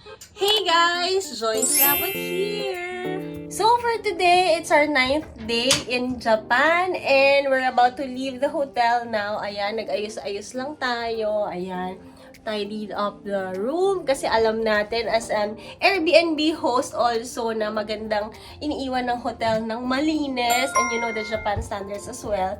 Hey guys! Joyce Rabot here! So for today, it's our 9th day in Japan and we're about to leave the hotel now. Ayan, nag-ayos-ayos lang tayo. Ayan, tidied up the room kasi alam natin as an Airbnb host also na magandang iniiwan ng hotel ng malinis and you know the Japan standards as well.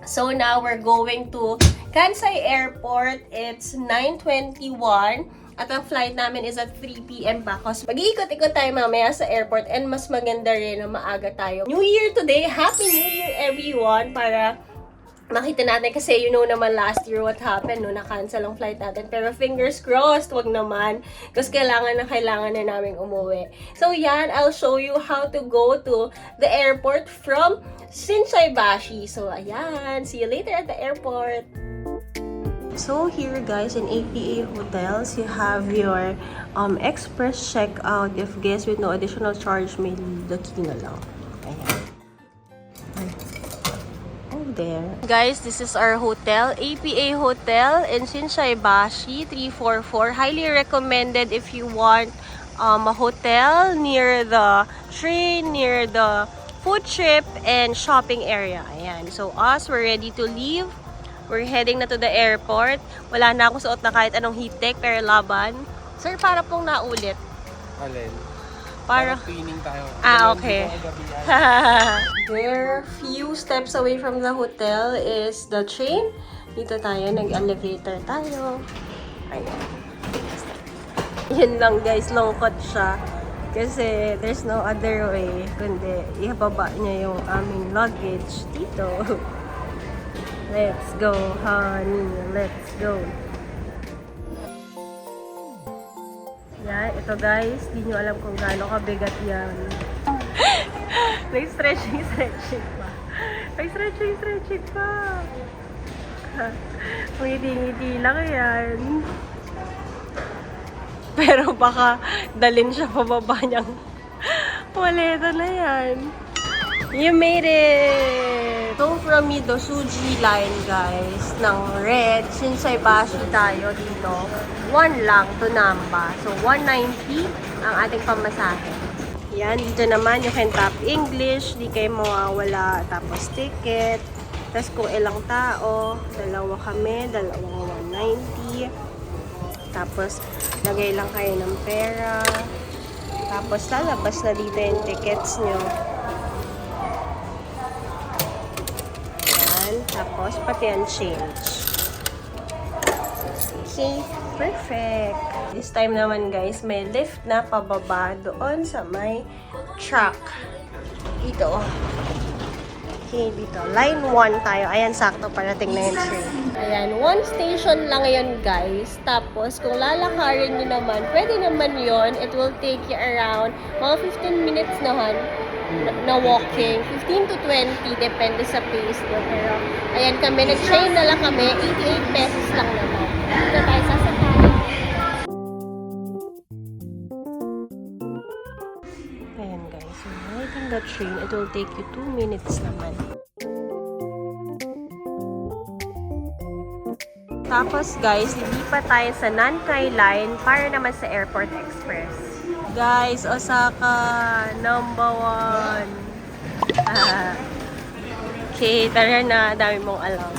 So now we're going to Kansai Airport. It's 9:21 at ang flight namin is at 3 p.m. pa. Kasi mag-iikot-ikot tayo mamaya sa airport and mas maganda rin na maaga tayo. New Year today! Happy New Year everyone! Para makita natin kasi you know naman last year what happened no, na-cancel ang flight natin. Pero fingers crossed, wag naman. Kasi kailangan na namin umuwi. So yan, I'll show you how to go to the airport from Shinsaibashi. So ayan, see you later at the airport. So here guys, in APA Hotels, you have your express checkout. If guests with no additional charge may leave the key na lang. Ayan. There. Guys, this is our hotel, APA Hotel in Shinsaibashi 344. Highly recommended if you want a hotel near the train, near the food trip, and shopping area. Ayan. So us, we're ready to leave. We're heading na to the airport. Wala na akong suot na kahit anong heat-tech, pero laban. Sir, para pong naulit. Alin? Para cleaning tayo. Okay. There, few steps away from the hotel is the train. Dito tayo, nag-elevator tayo. Ayan. Yun lang guys, lungkot siya. Kasi there's no other way kundi ibaba niya yung aming luggage dito. Let's go, honey. Let's go. Yan, ito guys, di nyo alam kung gaano kabigat yan. Nag-stretching pa. Nag-stretching pa. Ngiti-ngiti lang yan. Pero baka dalhin siya pababa niyang waleta na yan. You made it! So from Midosuji line guys, ng red, Shinsaibashi tayo dito. 1 lang to Namba. So 190 ang ating pamasahe. Yan, dito naman you can tap English, di kayo mawawala. Tapos ticket. Tapos kung ilang tao, dalawa kami, dalawang 190. Tapos lagay lang kayo ng pera. Tapos lalabas na dito yung tickets nyo. Tapos, pati ang change. Okay, perfect. This time naman guys, may lift na pababa doon sa may truck. Dito. Okay, dito. Line 1 tayo. Ayan, sakto parating na yung train. Ayan, 1 station lang yan guys. Tapos, kung lalakarin nyo naman, pwede naman yon. It will take you around mga 15 minutes naman na walking, 15 to 20, depende sa pace ko. Pero, ayan kami, nag-train na lang kami, 88 pesos lang naman. Dito tayo sasakay. Ayan guys, so riding the train, it will take you 2 minutes naman. Tapos guys, lilipat tayo sa Nankai Line para naman sa Airport Express. Guys, Osaka, number 1. Okay, tara na. Dami mong alam.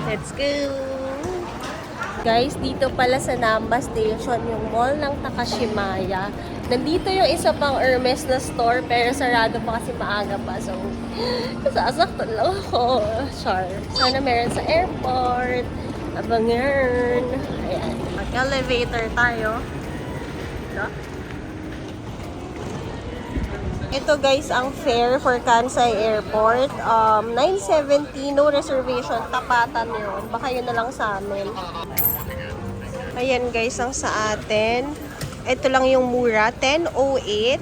Let's go! Guys, dito pala sa Namba Station, yung mall ng Takashimaya. Nandito yung isa pang Hermes na store, pero sarado pa kasi maaga pa. So, sasaktan lang ako. Char. Sana meron sa airport. Abangan. Ayan. Mag-elevator tayo. Ito guys ang fare for Kansai Airport. 970, no reservation. Tapatan yun. Baka yun na lang sa amin. Ayan guys ang sa atin. Ito lang yung mura. 1008.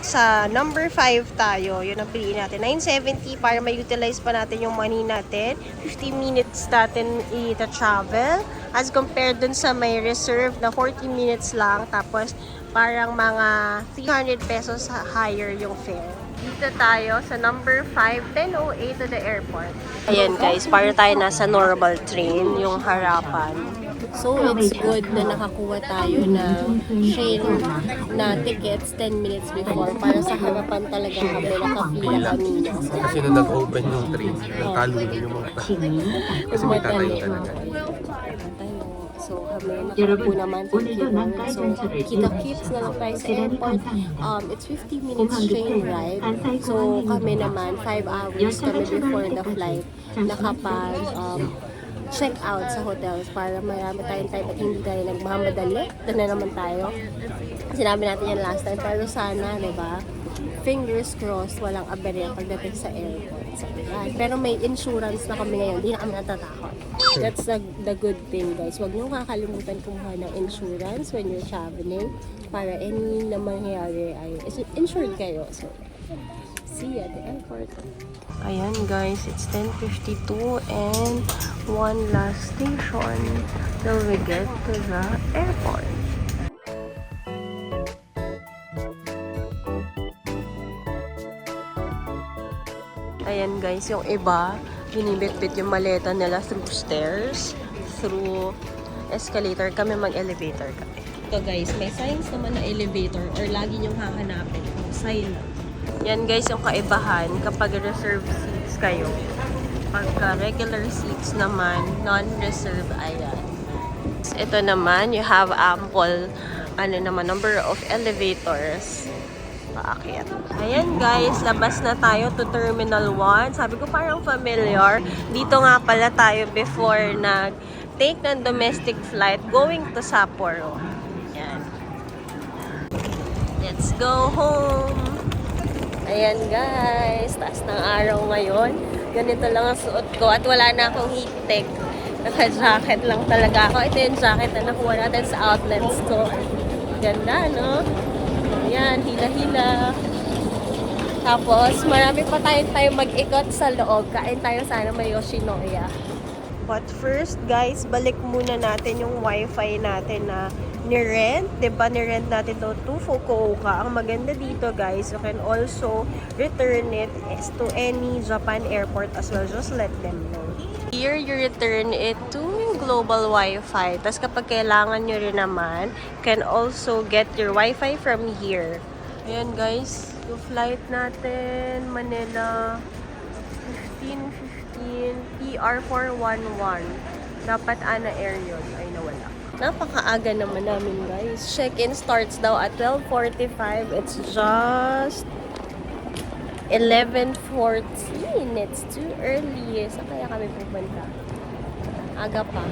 Sa number 5 tayo. Yun ang piliin natin. 970 para ma-utilize pa natin yung money natin. 50 minutes natin i-travel. As compared dun sa may reserve na 40 minutes lang. Tapos parang mga 300 pesos higher yung fare. Dito tayo sa number 5, 1008 to the airport. Ayan guys, para tayo nasa normal train, yung harapan. So, it's good na nakakuha tayo ng train na tickets 10 minutes before para sa harapan talaga kami nakapila kanina. So, Kasi nung nag-open yung train, nagtalo na yung mga tao. Kasi may tatayo talaga. So, kami nakaupo naman sa keyboard. So, kita-kits na lang tayo sa airport. It's 50 minutes train ride. So, kami naman, 5 hours kami before the flight nakapag check out sa hotels para marami tayong time at hindi tayo nagmamadali. Ito na naman tayo. Sinabi natin yan last time, pero sana, di ba? Fingers crossed, walang aberya pagdating sa airport. So, yan. Pero may insurance na kami ngayon, hindi na kami natatakot. That's the good thing, guys. Huwag niyong kakalimutan kumuha ng insurance when you're traveling para any na mangyayari ay insured kayo. So, see you at the airport. Ayan guys, it's 10:52 and one last station till we get to the airport. Ayan guys, yung iba, binibit-bit yung maleta nila through stairs, through escalator. Kami mag-elevator kami. Ito guys, may signs naman na elevator or lagi nyong hahanapin. Sign. Yan guys, yung kaibahan kapag reserve seats kayo. Pagka regular seats naman, non-reserve, ayan. Ito naman, you have ample number of elevators. Paakyat. Ayan guys, labas na tayo to Terminal 1. Sabi ko parang familiar. Dito nga pala tayo before nag-take ng domestic flight going to Sapporo. Ayan. Let's go home! Ayan guys, taas ng araw ngayon. Ganito lang ang suot ko at wala na akong heat tech. Naka-jacket lang talaga ako. Ito yung jacket na nakuha natin sa outlet store. Ganda, no? Ayan, hila-hila. Tapos, marami pa tayo mag-ikot sa loob. Kain tayo sana may Yoshinoya. But first, guys, balik muna natin yung wifi natin na ni-rent. Diba, ni-rent natin to Fukuoka. Ang maganda dito, guys, you can also return it to any Japan airport as well. Just let them know. Here, you return it to global Wi-Fi. Tapos kapag kailangan nyo rin naman, can also get your Wi-Fi from here. Ayan guys, yung flight natin, Manila, 15:15, PR411. Dapat Ana Air yun. Ay, nawala. Napakaaga naman namin guys. Check-in starts daw at 12:45. It's just 11:14. It's too early. Saan kaya kami pupunta? Aga pa.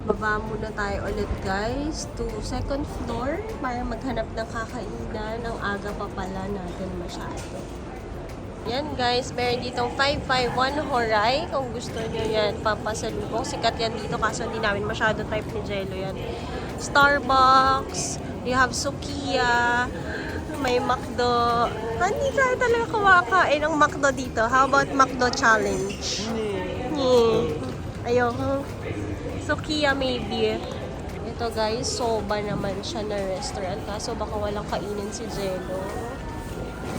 Baba muna tayo ulit guys to second floor para maghanap ng kakainan. Ang aga pa pala natin masyado. Yan guys, meron ditong 551 Horai. Kung gusto nyo yan, papasalubong. Sikat yan dito kaso hindi namin masyado type ni Jello yan. Starbucks, you have Sukiya, may McDo. Hindi tayo talaga kumakain ng McDo dito. How about McDo Challenge? Ayoko. Sukiya maybe. Ito guys, soba naman siya na restaurant. Kaso baka walang kainin si Jello.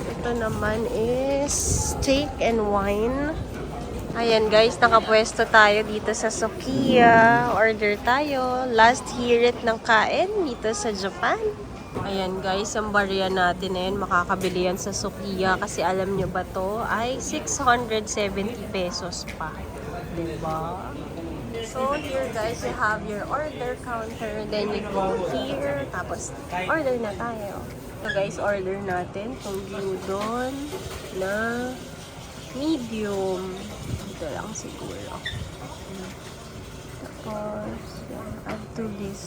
Ito naman is steak and wine. Ayan guys, nakapwesto tayo dito sa Sukiya. Order tayo. Last hirit ng kain dito sa Japan. Ayan guys, ang barya natin na yun, makakabili yan sa Sukiya. Kasi alam nyo ba to ay 670 pesos pa. Diba? So here guys, you have your order counter. Then you go here. Tapos order na tayo. So guys, order natin itong gyudon na medium. Ito lang siguro. Tapos, add to this.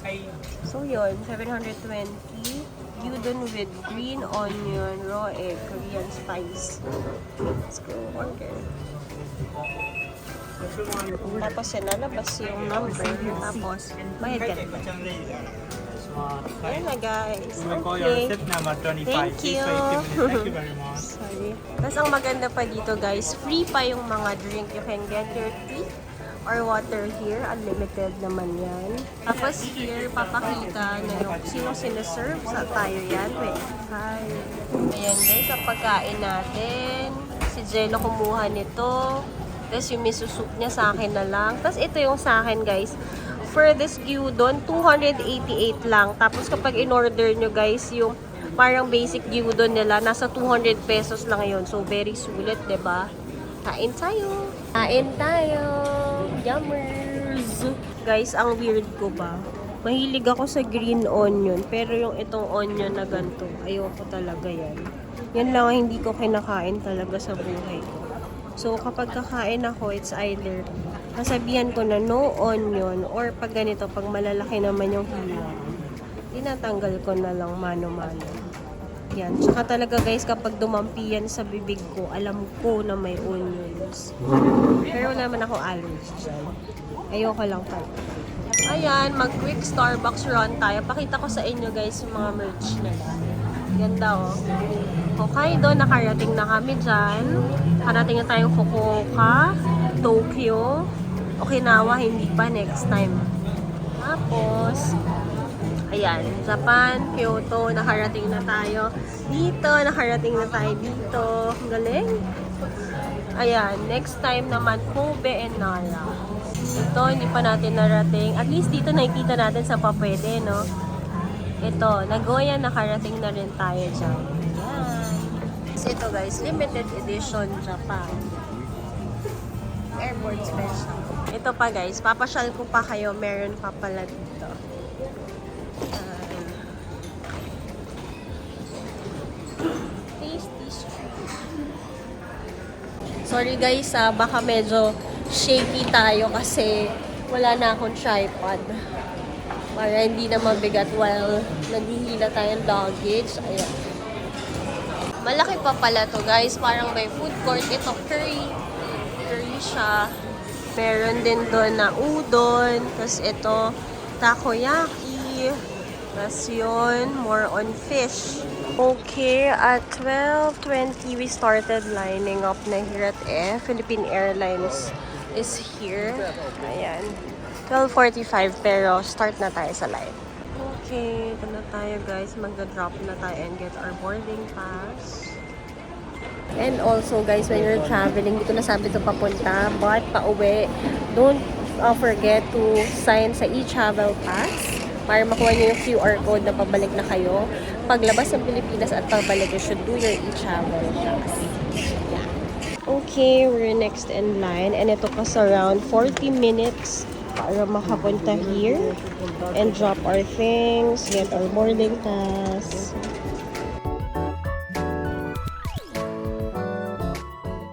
So yun, 720. Gyudon with green onion, raw egg, Korean spice. Let's go order. Tapos yan, lalabas yung number. Tapos, bayad ka na. Ayan na guys. Okay. Thank you. Thank you very much. Sorry. Tapos ang maganda pa dito guys, free pa yung mga drink. You can get your tea or water here. Unlimited naman yan. Tapos here, papakita na yung sino sinaserve sa tayo yan. Wait. Hi. Ayan guys, ang pagkain natin. Si Jello kumuha nito. Tapos yung miso soup niya sa akin na lang. Tapos ito yung sa akin, guys. For this gyudon, 288 lang. Tapos kapag in-order nyo, guys, yung parang basic gyudon nila, nasa 200 pesos lang yun. So, very sulit, diba? Kain tayo! Kain tayo! Yummers! Guys, ang weird ko ba? Mahilig ako sa green onion, pero yung itong onion na ganito, ayoko talaga yan. Yan lang ang hindi ko kinakain talaga sa buhay ko. So, kapag kakain ako, it's either kasabihan ko na no onion, or pag ganito, pag malalaki naman yung hiwa, tinatanggal ko na lang mano-mano. Yan. Tsaka talaga guys, kapag dumampi yan sa bibig ko, alam ko na may onions. Pero wala naman ako allergy dyan. Ayoko lang pala. Ayan, mag-quick Starbucks run tayo. Pakita ko sa inyo guys yung mga merch nila. Ganda oh. Hokkaido, nakarating na kami dyan. Nakarating na tayong Fukuoka, Tokyo, Okinawa, hindi pa, next time. Tapos, ayan, Japan, Kyoto, nakarating na tayo. Dito, nakarating na tayo dito. Galing. Ayan, next time naman, Kobe and Nara. Ito, hindi pa natin narating. At least dito nakikita natin sa papwede, no? Ito, Nagoya, nakarating na rin tayo dyan. Ayan. So, ito guys, limited edition Japan. Airport special. Ito pa guys, papasyal ko pa kayo. Meron pa pala dito. Tasty street. Sorry guys, baka medyo shaky tayo kasi wala na akong tripod. Para hindi na mabigat while naghihila tayong luggage. Ayan. Malaki pa pala to guys. Parang may food court. Ito curry. Curry siya. Meron din doon na udon. Tapos ito takoyaki. Tapos yun, more on fish. Okay, at 12:20 we started lining up na here at Philippine Airlines is here. Ayan. 12:45 pero start na tayo sa line. Okay, ito na tayo guys. Magda-drop na tayo and get our boarding pass. And also guys, when you're traveling, dito na sabi ito papunta, but pauwi, don't forget to sign sa e-travel pass para makuha nyo yung QR code na pabalik na kayo. Paglabas ng Pilipinas at pabalik, you should do your e-travel pass. Yeah. Okay, we're next in line and it took us around 40 minutes para makapunta here and drop our things, get our boarding pass.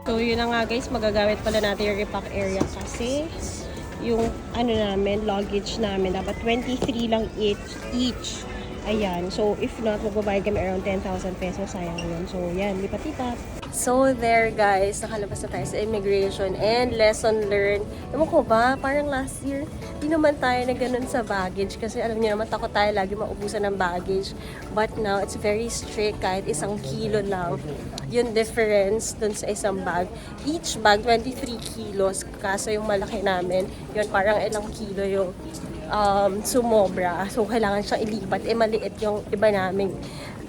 So yun na nga guys, magagamit pala natin yung repack area kasi yung ano namin, luggage namin, dapat 23 lang each. Ayan. So, if not, magbabayad kami around 10,000 pesos. Sayang yun. So, yan. Lipat-lipat. So, there guys. Nakalabas na tayo sa immigration and lesson learned. Ewan ko ba, parang last year, di naman tayo na ganun sa baggage. Kasi alam niyo naman, takot tayo lagi maubusan ng baggage. But now, it's very strict. Kahit 1 kilo lang. Yung difference dun sa isang bag. Each bag, 23 kilos. Kaso yung malaki namin, yun parang ilang kilo yung sumobra. So, kailangan siyang ilipat. Maliit yung iba naming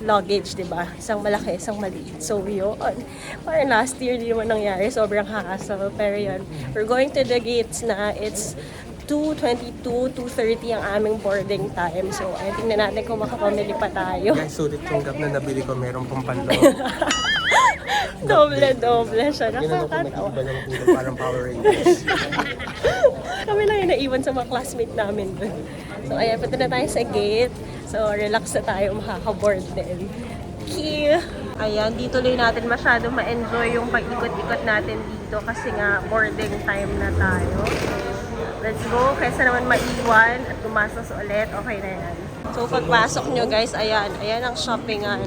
luggage, diba? Isang malaki, isang maliit. So, yun. Parang last year, di naman nangyari. Sobrang hassle. Pero yun, we're going to the gates na. It's 2:22, 2:30 ang aming boarding time. So, ay tingnan natin kung makapamili pa tayo. Guys, sulit yung gap na nabili ko. Meron pang panloob. Doble siya. Ginano ko Nakakatawa. mag-iba ng kulay. Parang Power Rangers. Kami lang yung naiwan sa mga classmate namin dun. So, ayan, punta na tayo sa gate. So, relax na tayo, makaka-board din. Key! Ayan, dito lang natin masyado ma-enjoy yung pag-ikot-ikot natin dito kasi nga boarding time na tayo. Let's go, kaysa naman maiwan at gumastos ulit, okay na yan. So, pagpasok nyo guys, ayan ang shoppingan.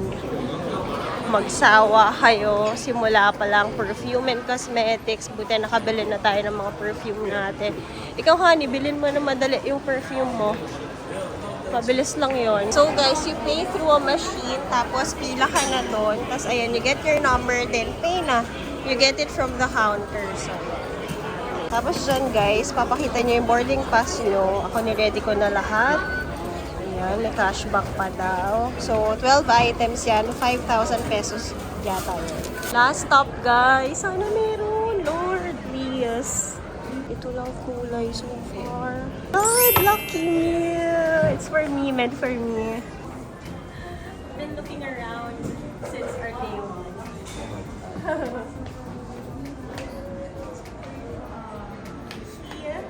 Magsawa kayo, simula pa lang perfume and cosmetics. Buti nakabili na tayo ng mga perfume natin. Ikaw honey, bilhin mo na madali yung perfume mo. Mabilis lang yon. So guys, you pay through a machine, tapos pila ka na doon. Tapos ayan, you get your number, then pay na. You get it from the counter. So, tapos dyan guys, papakita nyo yung boarding pass nyo. Ako ni-ready ko na lahat. Ayan, may cashback pa daw. So, 12 items yan. 5,000 pesos yata yun. Last stop, guys. Sana meron. Lord, please. Yes. Ito lang kulay so far. Oh, lucky me! It's for me, meant for me. Been looking around since our day one. Yeah.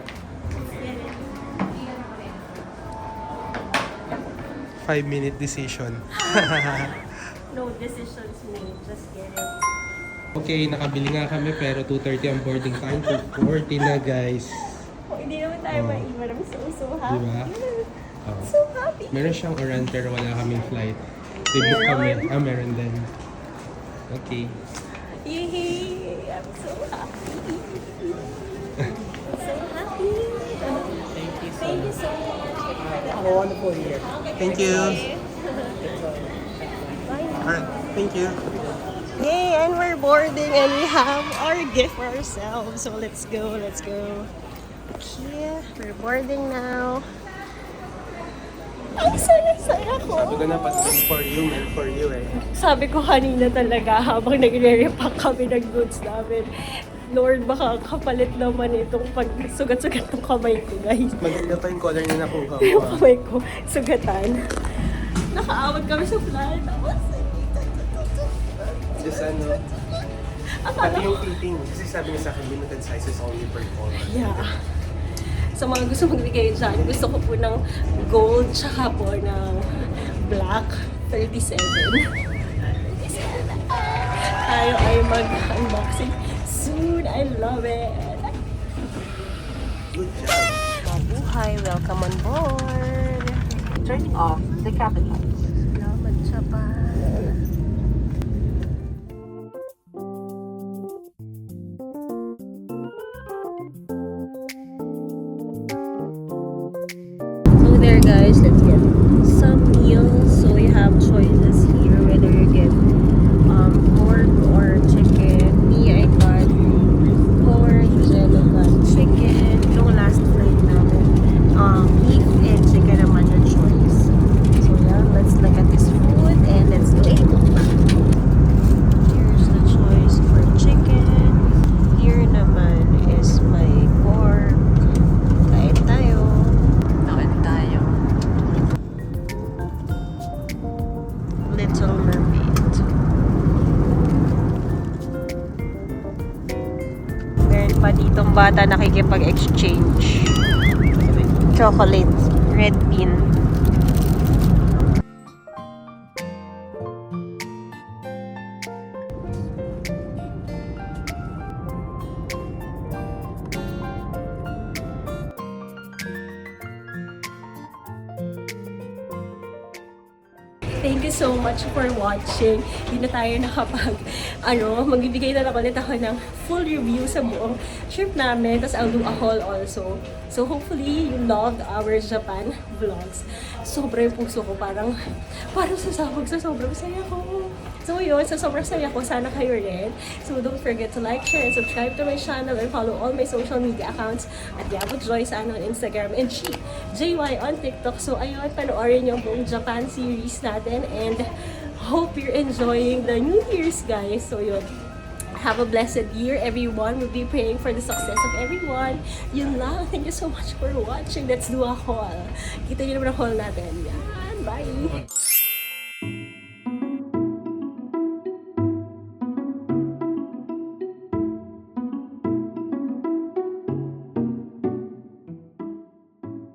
5-minute decision. No decisions made, just get it. Okay, nakabili nga kami pero 2:30 ang boarding time. 2:40 na guys. Oh, hindi naman tayo maiwan. I'm so happy. Diba? Oh. So happy. Meron siyang oran pero wala kaming flight. They-book kami. Meron. Meron din. Okay. Yay! I'm so happy. So happy. Thank you so much. Have a wonderful year. Thank you. Bye. Alright, thank you. Yay! And we're boarding and we have our gift for ourselves. So let's go, let's go. Okay, we're boarding now. Ang saya-saya ko. Sabi ko na pati for you, meant for you eh. Sabi ko kanina talaga habang nagre-repack kami ng goods namin, Lord, baka kapalit naman itong pag-sugat-sugat ng kamay ko, guys. Maganda pa yung color na nakuha Yung mo. kamay ko, sugatan. Nakaawag kami sa flight. Tapos, Just ano, akala pati ko, yung fitting. Kasi sabi niya sa akin, limited sizes only per color. yeah. Sa mga gusto magbigay dyan, gusto ko po ng gold, tsaka po ng black, 37. Tayo ay mag-unboxing soon. I love it. Good job. Mabuhay, welcome on board. Turning off the cabin lights. Salamat, Japan. So there guys, let's get some meals. So we have choices here whether you get pork or chicken. Me, I got pork, Jello got chicken. Yung last flight namin, beef and chicken naman yung choice. So yeah, let's look at this food and let's do a mukbang. Here's the choice for chicken. Here naman is my pork. Kain tayo. Kain tayo. Little Mermaid. Meron pa ditong bata nakikipag-exchange. Chocolate, red bean. Thank you so much for watching. Hindi na tayo magbibigay na lang ulit ako ng full review sa buong trip namin. Tapos I'll do a haul also. So hopefully you loved our Japan vlogs. Sobra yung puso ko. Parang sasabog sa sobrang saya ko. So yun, sa sobrang saya ko, sana kayo rin. So don't forget to like, share, and subscribe to my channel and follow all my social media accounts at Yabo Joy sana on Instagram and JY on TikTok. So ayun, panoorin yung buong Japan series natin and hope you're enjoying the New Year's, guys. So yun, have a blessed year, everyone. We'll be praying for the success of everyone. Yun lang. Thank you so much for watching. Let's do a haul. Kita nyo naman ang haul natin. Yan. Bye!